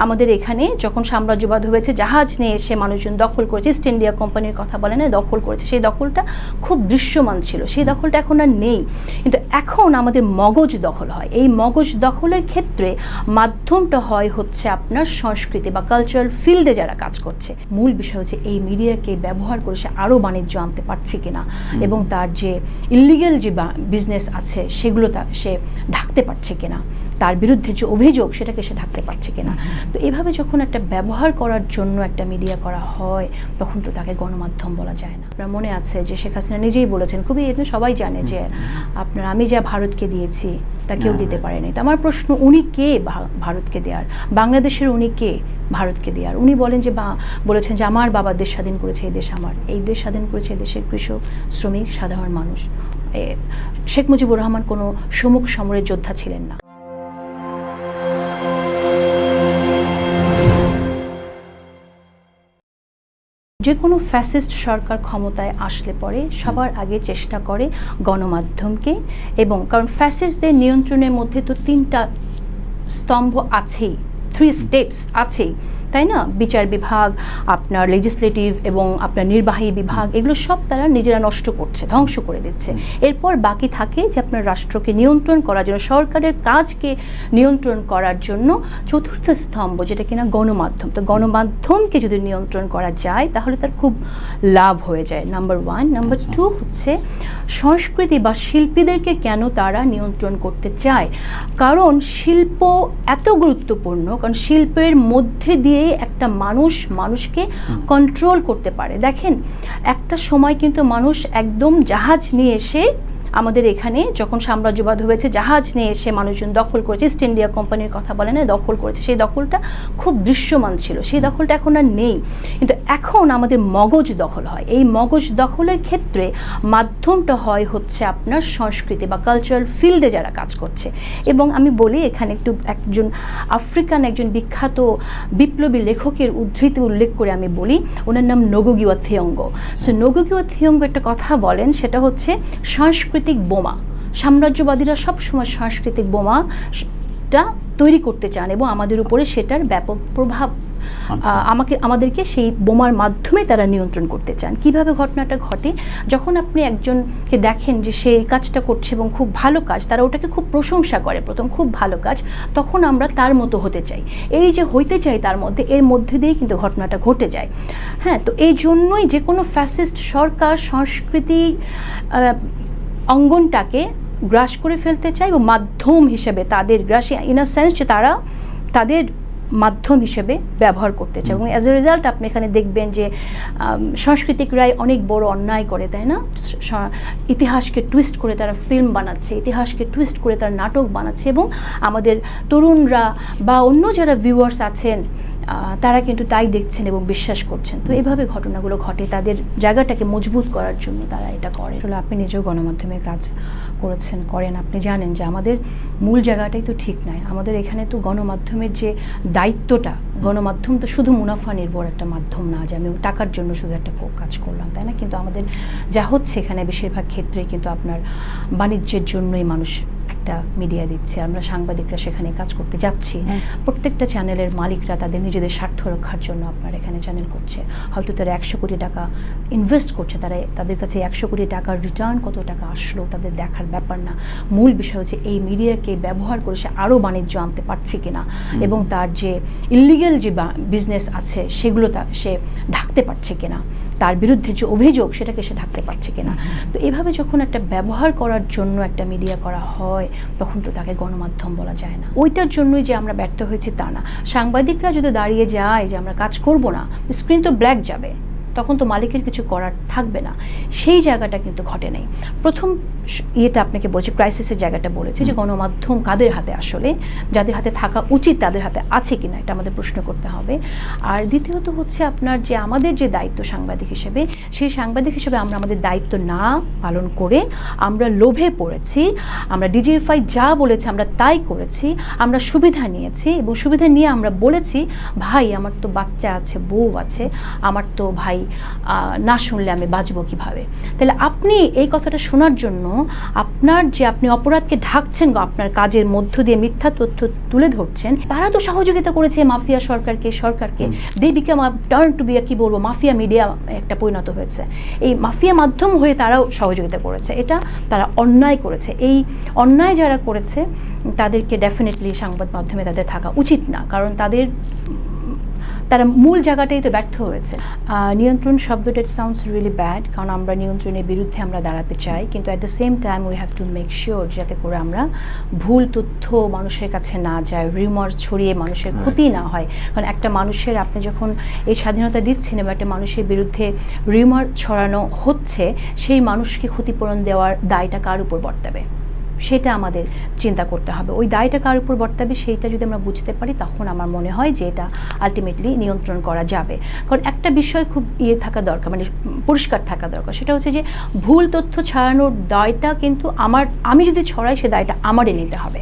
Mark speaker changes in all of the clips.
Speaker 1: আমাদের এখানে যখন সাম্রাজ্যবাদ হয়েছে, জাহাজ নিয়ে এসে মানুষজন দখল করেছে, ইস্ট ইন্ডিয়া কোম্পানির কথা বলে না, দখল করেছে, সেই দখলটা খুব দৃশ্যমান ছিল, সেই দখলটা এখন আর নেই। কিন্তু এখন আমাদের মগজ দখল হয়। এই মগজ দখলের ক্ষেত্রে মাধ্যমটা হয় হচ্ছে আপনার সংস্কৃতি বা কালচারাল ফিল্ডে যারা কাজ করছে। মূল বিষয় হচ্ছে এই মিডিয়াকে ব্যবহার করে সে আরও বাণিজ্য আনতে পারছে কিনা, এবং তার যে ইলিগাল যে বিজনেস আছে সেগুলো সে ঢাকতে পারছে কিনা, তার বিরুদ্ধে যে অভিযোগ সেটাকে সে ঢাকতে পারছে কিনা। তো এভাবে যখন একটা ব্যবহার করার জন্য একটা মিডিয়া করা হয়, তখন তো তাকে গণমাধ্যম বলা যায় না। আপনার মনে আছে যে শেখ হাসিনা নিজেই বলেছেন, খুবই সবাই জানে যে আপনার আমি যা ভারতকে দিয়েছি তা কেউ দিতে পারেনি। তো আমার প্রশ্ন, উনি কে ভারতকে দেওয়ার? বাংলাদেশের উনি কে ভারতকে দেওয়ার? উনি বলেছেন যে আমার বাবা দেশ স্বাধীন করেছে, এই দেশ আমার, এই দেশ স্বাধীন করেছে এই দেশের কৃষক, শ্রমিক, সাধারণ মানুষ। শেখ মুজিবুর রহমান কোনো সম্মুখ সমরের যোদ্ধা ছিলেন না। যে কোনো ফ্যাসিস্ট সরকার ক্ষমতায় আসলে পরে সবার আগে চেষ্টা করে গণমাধ্যমকে, এবং কারণ ফ্যাসিস্টদের নিয়ন্ত্রণের মধ্যে তো 3টা স্তম্ভ আছেই, 3 স্টেটস আছেই, তাই না? বিচার বিভাগ, আপনার লেজিসলেটিভ এবং আপনার নির্বাহী বিভাগ, এগুলো সব তারা নিজেরা নষ্ট করছে, ধ্বংস করে দিচ্ছে। এরপর বাকি থাকে যে আপনার রাষ্ট্রকে নিয়ন্ত্রণ করার জন্য, সরকারের কাজকে নিয়ন্ত্রণ করার জন্য 4র্থ স্তম্ভ, যেটা কিনা গণমাধ্যম। তো গণমাধ্যমকে যদি নিয়ন্ত্রণ করা যায় তাহলে তার খুব লাভ হয়ে যায়, নাম্বার 1। নাম্বার 2 হচ্ছে সংস্কৃতি বা শিল্পীদেরকে কেন তারা নিয়ন্ত্রণ করতে চায়? কারণ শিল্প এত গুরুত্বপূর্ণ, কারণ শিল্পের মধ্যে দিয়ে একটা মানুষকে কন্ট্রোল করতে পারে। দেখেন, একটা সময় কিন্তু মানুষ একদম জাহাজ নিয়ে এসে আমাদের এখানে যখন সাম্রাজ্যবাদ হয়েছে, জাহাজ নিয়ে এসে মানুষজন দখল করেছে, ইস্ট ইন্ডিয়া কোম্পানির কথা বলে না, দখল করেছে, সেই দখলটা খুব দৃশ্যমান ছিল, সেই দখলটা এখন আর নেই। কিন্তু এখন আমাদের মগজ দখল হয়। এই মগজ দখলের ক্ষেত্রে মাধ্যমটা হয় হচ্ছে আপনার সংস্কৃতি বা কালচারাল ফিল্ডে যারা কাজ করছে। এবং আমি বলি এখানে একজন আফ্রিকান একজন বিখ্যাত বিপ্লবী লেখকের উদ্ধৃতি উল্লেখ করে আমি বলি, ওনার নাম নোগুগিওয়া থিওঙ্গো। সো নোগুগিওয়া থিওঙ্গো একটা কথা বলেন, সেটা হচ্ছে সাংস্কৃতিক বোমা। সাম্রাজ্যবাদীরা সবসময় সাংস্কৃতিক বোমাটা তৈরি করতে চান এবং আমাদের উপরে সেটার ব্যাপক প্রভাব, আমাদেরকে সেই বোমার মাধ্যমে তারা নিয়ন্ত্রণ করতে চান। কিভাবে ঘটনাটা ঘটে? যখন আপনি একজনকে দেখেন যে সে কাজটা করছে এবং খুব ভালো কাজ, তারা ওটাকে খুব প্রশংসা করে, প্রথম খুব ভালো কাজ, তখন আমরা তার মতো হতে চাই। এই যে হইতে চাই তার মধ্যে, এর মধ্যে দিয়েই কিন্তু ঘটনাটা ঘটে যায়। হ্যাঁ, তো এই জন্যই যে কোনো ফ্যাসিস্ট সরকার সংস্কৃতি অঙ্গনটাকে গ্রাস করে ফেলতে চায় এবং মাধ্যম হিসেবে তাদের গ্রাস, ইন আ সেন্স যে তারা তাদের মাধ্যম হিসেবে ব্যবহার করতে চায়। এবং অ্যাজ এ রেজাল্ট আপনি এখানে দেখবেন যে সাংস্কৃতিকরাই অনেক বড় অন্যায় করে, তাই না? ইতিহাসকে টুইস্ট করে তারা ফিল্ম বানাচ্ছে, ইতিহাসকে টুইস্ট করে তারা নাটক বানাচ্ছে, এবং আমাদের তরুণরা বা অন্য যারা ভিউয়ার্স আছেন তারা কিন্তু তাই দেখছেন এবং বিশ্বাস করছেন। তো এইভাবে ঘটনাগুলো ঘটে, তাদের জায়গাটাকে মজবুত করার জন্য তারা এটা করে। আসলে আপনি নিজেও গণমাধ্যমে কাজ করেন, আপনি জানেন যে আমাদের মূল জায়গাটাই তো ঠিক নয়। আমাদের এখানে তো গণমাধ্যমের যে দায়িত্বটা, গণমাধ্যম তো শুধু মুনাফা নির্ভর একটা মাধ্যম না যে আমি টাকার জন্য শুধু একটা কাজ করলাম, তাই না? কিন্তু আমাদের যা হচ্ছে এখানে বেশিরভাগ ক্ষেত্রেই কিন্তু আপনার বাণিজ্যের জন্যই মানুষ একটা মিডিয়া দিচ্ছে। আমরা সাংবাদিকরা সেখানে কাজ করতে যাচ্ছি, প্রত্যেকটা চ্যানেলের মালিকরা তাদের নিজেদের স্বার্থ রক্ষার জন্য আপনার এখানে চ্যানেল করছে। হয়তো তারা 100 কোটি টাকা ইনভেস্ট করছে, তাদের কাছে 100 কোটি টাকার রিটার্ন কত টাকা আসলো তাদের দেখার ব্যাপার না। মূল বিষয় হচ্ছে এই মিডিয়াকে ব্যবহার করে সে আরও বাণিজ্য আনতে পারছে কিনা, এবং তার যে ইলিগাল যে বিজনেস আছে সেগুলো সে ঢাকতে পারছে কিনা, তার বিরুদ্ধে যে অভিযোগ সেটাকে সে ঢাকতে পারছে কিনা। তো এভাবে যখন একটা ব্যবহার করার জন্য একটা মিডিয়া করা হয়, তখন তো তাকে গণমাধ্যম বলা যায় না। ওইটার জন্যই যে আমরা ব্যর্থ হয়েছি তা না। সাংবাদিকরা যদি দাঁড়িয়ে যায় যে আমরা কাজ করব না, স্ক্রিন তো ব্ল্যাক যাবে, তখন তো মালিকের কিছু করার থাকবে না। সেই জায়গাটা কিন্তু ঘটে নাই। প্রথম ইয়েটা আপনাকে বলেছি, ক্রাইসিসের জায়গাটা বলেছি যে গণমাধ্যম কাদের হাতে, আসলে যাদের হাতে থাকা উচিত তাদের হাতে আছে কিনা, এটা আমাদের প্রশ্ন করতে হবে। আর দ্বিতীয়ত হচ্ছে আপনার যে আমাদের যে দায়িত্ব সাংবাদিক হিসেবে, সেই সাংবাদিক হিসেবে আমরা আমাদের দায়িত্ব না পালন করে আমরা লোভে পড়েছি। আমরা ডিজিএফআই যা বলেছে আমরা তাই করেছি, আমরা সুবিধা নিয়েছি, এবং সুবিধা নিয়ে আমরা বলেছি ভাই আমার তো বাচ্চা আছে, বউ আছে, আমার তো ভাই না শুনলে আমি বাঁচবো কীভাবে? তাহলে আপনি এই কথাটা শোনার জন্য আপনার যে আপনি অপরাধকে ঢাকছেন, আপনার কাজের মধ্য দিয়ে মিথ্যা তথ্য তুলে ধরছেন, তারা তো সহযোগিতা করেছে মাফিয়া সরকারকে they became turn to be কি বলবো মাফিয়া মিডিয়া একটা পরিণত হয়েছে। এই মাফিয়া মাধ্যম হয়ে তারাও সহযোগিতা করেছে, এটা তারা অন্যায় করেছে। এই অন্যায় যারা করেছে তাদেরকে ডেফিনেটলি সংবাদ মাধ্যমে তাদের থাকা উচিত না, কারণ তারা মূল জায়গাটাই তো ব্যর্থ হয়েছে। নিয়ন্ত্রণ শব্দটা ইট সাউন্ডস রিয়েলি ব্যাড, কারণ আমরা নিয়ন্ত্রণের বিরুদ্ধে আমরা দাঁড়াতে চাই, কিন্তু at the same time we have to make sure যাতে করে আমরা ভুল তথ্য মানুষের কাছে না যায়, রিউমার ছড়িয়ে মানুষের ক্ষতি না হয়। কারণ একটা মানুষের আপনি যখন এই স্বাধীনতা দিচ্ছেন এবং একটা মানুষের বিরুদ্ধে রিউমার ছড়ানো হচ্ছে, সেই মানুষকে ক্ষতিপূরণ দেওয়ার দায়টা কার উপর বর্তাবে সেটা আমাদের চিন্তা করতে হবে। ওই দায়টা কার উপর বর্তাবে সেইটা যদি আমরা বুঝতে পারি, তখন আমার মনে হয় যে এটা আলটিমেটলি নিয়ন্ত্রণ করা যাবে। কারণ একটা বিষয় খুব থাকা দরকার, মানে পরিষ্কার থাকা দরকার, সেটা হচ্ছে যে ভুল তথ্য ছড়ানোর দায়টা কিন্তু আমি যদি ছড়াই সে দায়টা আমারই নিতে হবে।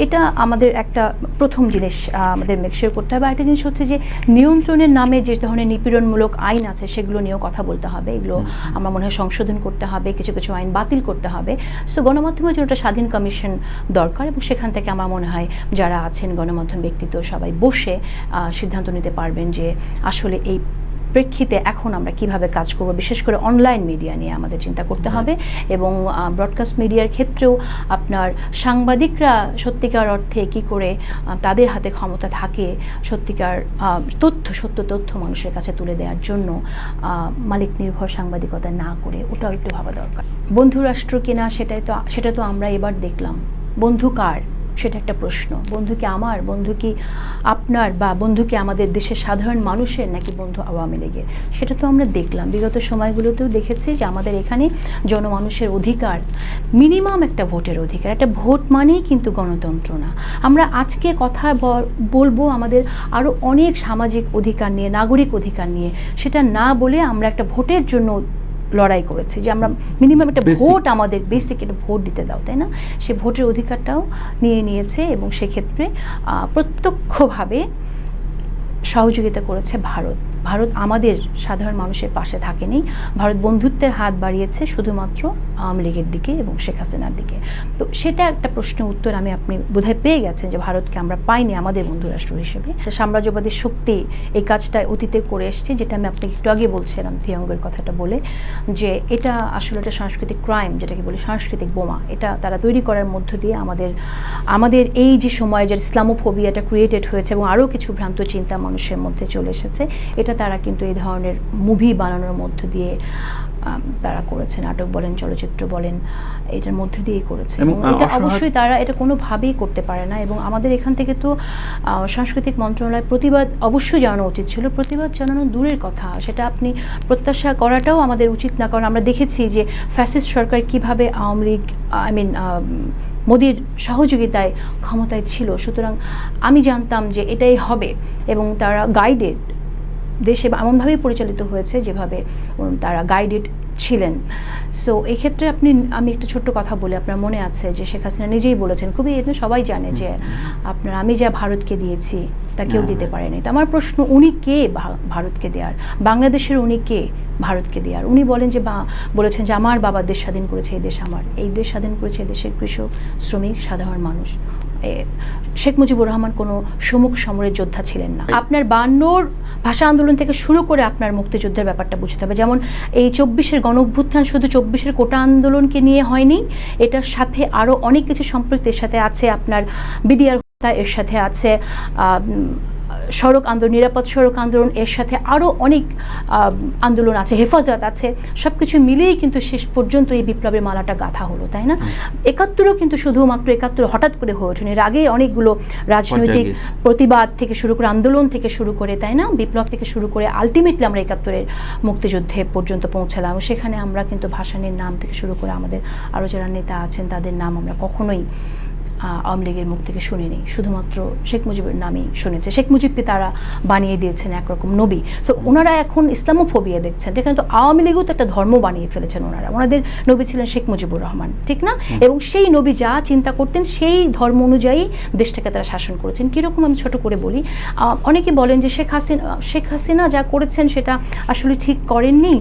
Speaker 1: এটা আমাদের একটা প্রথম জিনিস আমাদের মেকশিওর করতে হবে। আরেকটা জিনিস হচ্ছে যে নিয়ন্ত্রণের নামে যে ধরনের নিপীড়নমূলক আইন আছে সেগুলো নিয়েও কথা বলতে হবে। এগুলো আমার মনে হয় সংশোধন করতে হবে, কিছু কিছু আইন বাতিল করতে হবে। সো গণমাধ্যমের জন্য একটা স্বাধীন কমিশন দরকার, এবং সেখান থেকে আমার মনে হয় যারা আছেন গণমাধ্যম ব্যক্তিত্ব সবাই বসে সিদ্ধান্ত নিতে পারবেন যে আসলে এই প্রেক্ষিতে এখন আমরা কিভাবে কাজ করব। বিশেষ করে অনলাইন মিডিয়া নিয়ে আমাদের চিন্তা করতে হবে, এবং ব্রডকাস্ট মিডিয়ার ক্ষেত্রেও আপনার সাংবাদিকরা সত্যিকার অর্থে কি করে তাদের হাতে ক্ষমতা থাকে সত্যিকার সত্য তথ্য মানুষের কাছে তুলে দেওয়ার জন্য মালিক নির্ভর সাংবাদিকতা না করে ওটাও একটু ভাবা দরকার। বন্ধু রাষ্ট্র কিনা সেটা তো আমরা এবার দেখলাম। বন্ধু কার সেটা একটা প্রশ্ন। বন্ধু কি আমার, বন্ধু কি আপনার, বা বন্ধু কি আমাদের দেশের সাধারণ মানুষের, নাকি বন্ধু আওয়ামী লীগের? সেটা তো আমরা দেখলাম, বিগত সময়গুলোতেও দেখেছি যে আমাদের এখানে জনমানুষের অধিকার, মিনিমাম একটা ভোটের অধিকার, একটা ভোট মানেই কিন্তু গণতন্ত্র না। আমরা আজকে কথা বলবো আমাদের আরও অনেক সামাজিক অধিকার নিয়ে, নাগরিক অধিকার নিয়ে, সেটা না বলে আমরা একটা ভোটের জন্য লড়াই করেছি যে আমরা মিনিমাম একটা ভোট, আমাদের বেসিক একটা ভোট দিতে দাও, তাই না? সে ভোটের অধিকারটাও নিয়েছে, এবং সেক্ষেত্রে প্রত্যক্ষভাবে সহযোগিতা করেছে ভারত। আমাদের সাধারণ মানুষের পাশে থাকেনি। ভারত বন্ধুত্বের হাত বাড়িয়েছে শুধুমাত্র আওয়ামী লীগের দিকে এবং শেখ হাসিনার দিকে। তো সেটা একটা প্রশ্নের উত্তর আপনি বোধহয় পেয়ে গেছেন যে ভারতকে আমরা পাইনি আমাদের বন্ধু রাষ্ট্র হিসেবে। সাম্রাজ্যবাদী শক্তি এই কাজটা অতীতে করে এসছে, যেটা আমি আপনাকে একটু আগে বলছিলাম থিয়ঙ্গের কথাটা বলে, যে এটা আসলে একটা সাংস্কৃতিক ক্রাইম, যেটাকে বলে সাংস্কৃতিক বোমা। এটা তারা তৈরি করার মধ্য দিয়ে আমাদের এই যে সময়ে যে ইসলামোফোবিয়াটা ক্রিয়েটেড হয়েছে এবং আরও কিছু ভ্রান্ত চিন্তা মানুষের মধ্যে চলে এসেছে, এটা তারা কিন্তু এই ধরনের মুভি বানানোর মধ্য দিয়ে তারা করেছে। নাটক বলেন, চলচ্চিত্র বলেন, এটার মধ্য দিয়েই করেছে। এবং এটা অবশ্যই তারা এটা কোনোভাবেই করতে পারে না। এবং আমাদের এখান থেকে তো সাংস্কৃতিক মন্ত্রণালয়ের প্রতিবাদ অবশ্যই জানানো উচিত ছিল। প্রতিবাদ জানানো দূরের কথা, সেটা আপনি প্রত্যাশা করাটাও আমাদের উচিত না, কারণ আমরা দেখেছি যে ফ্যাসিস্ট সরকার কিভাবে আওয়ামী লীগ মোদির সহযোগিতায় ক্ষমতায় ছিল। সুতরাং আমি জানতাম যে এটাই হবে, এবং তারা গাইডেড, দেশে এমনভাবেই পরিচালিত হয়েছে যেভাবে তারা গাইডেড ছিলেন। সো এক্ষেত্রে আমি একটা ছোট্ট কথা বলি, আপনার মনে আছে যে শেখ হাসিনা নিজেই বলেছেন, খুবই সবাই জানে যে আমি যা ভারতকে দিয়েছি তা কেউ দিতে পারেনি। তো আমার প্রশ্ন, উনি কে ভারতকে দেওয়ার? বাংলাদেশের উনি কে ভারতকে দেওয়ার? উনি বলেছেন যে আমার বাবা দেশ স্বাধীন করেছে, এই দেশ আমার, এই দেশ স্বাধীন করেছে এই দেশের কৃষক, শ্রমিক, সাধারণ মানুষ। শেখ মুজিবুর রহমান কোনো সম্মুখ সমরের যোদ্ধা ছিলেন না। আপনার 52 ভাষা আন্দোলন থেকে শুরু করে আপনার মুক্তিযুদ্ধের ব্যাপারটা বুঝতে হবে। যেমন এই 24-এর গণ অভ্যুত্থান শুধু 24-এর কোটা আন্দোলনকে নিয়ে হয়নি, এটার সাথে আরও অনেক কিছু সম্পৃক্ত। এর সাথে আছে আপনার বিডিআর হত্যা, এর সাথে আছে সড়ক আন্দোলন, নিরাপদ সড়ক আন্দোলন, এর সাথে আরও অনেক আন্দোলন আছে, হেফাজত আছে। সব কিছু মিলেই কিন্তু শেষ পর্যন্ত এই বিপ্লবের মালাটা গাঁথা হলো, তাই না? 71-ও কিন্তু শুধুমাত্র 71 হঠাৎ করে হয়ে ওঠেনি। এর আগে অনেকগুলো রাজনৈতিক প্রতিবাদ থেকে শুরু করে, আন্দোলন থেকে শুরু করে, তাই না, বিপ্লব থেকে শুরু করে আলটিমেটলি আমরা 71-এর মুক্তিযুদ্ধে পর্যন্ত পৌঁছালাম। সেখানে আমরা কিন্তু ভাসানীর নাম থেকে শুরু করে আমাদের আরও যারা নেতা আছেন তাদের নাম আমরা কখনোই আওয়ামী লীগের মুখ থেকে শুনিনি, শুধুমাত্র শেখ মুজিবের নামই শুনেছে। শেখ মুজিবকে তারা বানিয়ে দিয়েছেন একরকম নবী। সো ওনারা এখন ইসলামোফোবিয়া দেখছেন, যেখানে তো আওয়ামী লীগও তো একটা ধর্ম বানিয়ে ফেলেছেন ওনারা। ওনাদের নবী ছিলেন শেখ মুজিবুর রহমান, ঠিক না? এবং সেই নবী যা চিন্তা করতেন সেই ধর্ম অনুযায়ী দেশটাকে তারা শাসন করেছেন। কীরকম আমি ছোট করে বলি, অনেকে বলেন যে শেখ হাসিনা যা করেছেন সেটা আসলে ঠিক করেননি,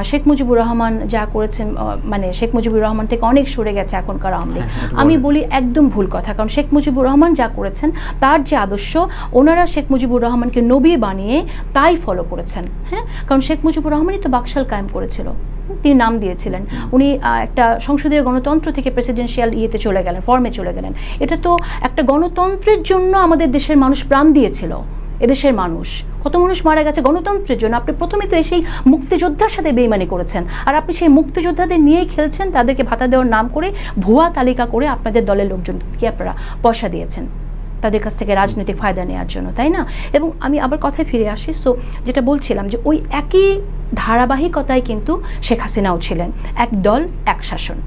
Speaker 1: শেখ মুজিবুর রহমান যা করেছেন মানে শেখ মুজিবুর রহমান থেকে অনেক সরে গেছে এখনকার আওয়ামী লীগ। আমি বলি একদম ভুল কথা, কারণ শেখ মুজিবুর রহমান যা করেছেন তার যে আদর্শ, ওনারা শেখ মুজিবুর রহমানকে নবী বানিয়ে তাই ফলো করেছেন। হ্যাঁ, কারণ শেখ মুজিবুর রহমানই তো বাকশাল কায়েম করেছিল, তিনি নাম দিয়েছিলেন। উনি একটা সংসদীয় গণতন্ত্র থেকে প্রেসিডেন্সিয়াল ইয়েতে চলে গেলেন, ফর্মে চলে গেলেন। এটা তো একটা গণতন্ত্রের জন্য আমাদের দেশের মানুষ প্রাণ দিয়েছিল। এদেশের মানুষ, কত মানুষ মারা গেছে গণতন্ত্রের জন্য। আপনি প্রথমে তো এসেই মুক্তিযোদ্ধার সাথে বেইমানি করেছেন, আর আপনি সেই মুক্তিযোদ্ধাদের নিয়েই খেলছেন, তাদেরকে ভাতা দেওয়ার নাম করে ভুয়া তালিকা করে আপনাদের দলের লোকজনকে আপনারা পয়সা দিয়েছেন তাদের কাছ থেকে রাজনৈতিক ফায়দা নেওয়ার জন্য, তাই না? এবং আমি আবার কথায় ফিরে আসি। সো যেটা বলছিলাম যে ওই একই ধারাবাহিকতায় কিন্তু শেখ হাসিনাও ছিলেন, এক দল এক শাসন।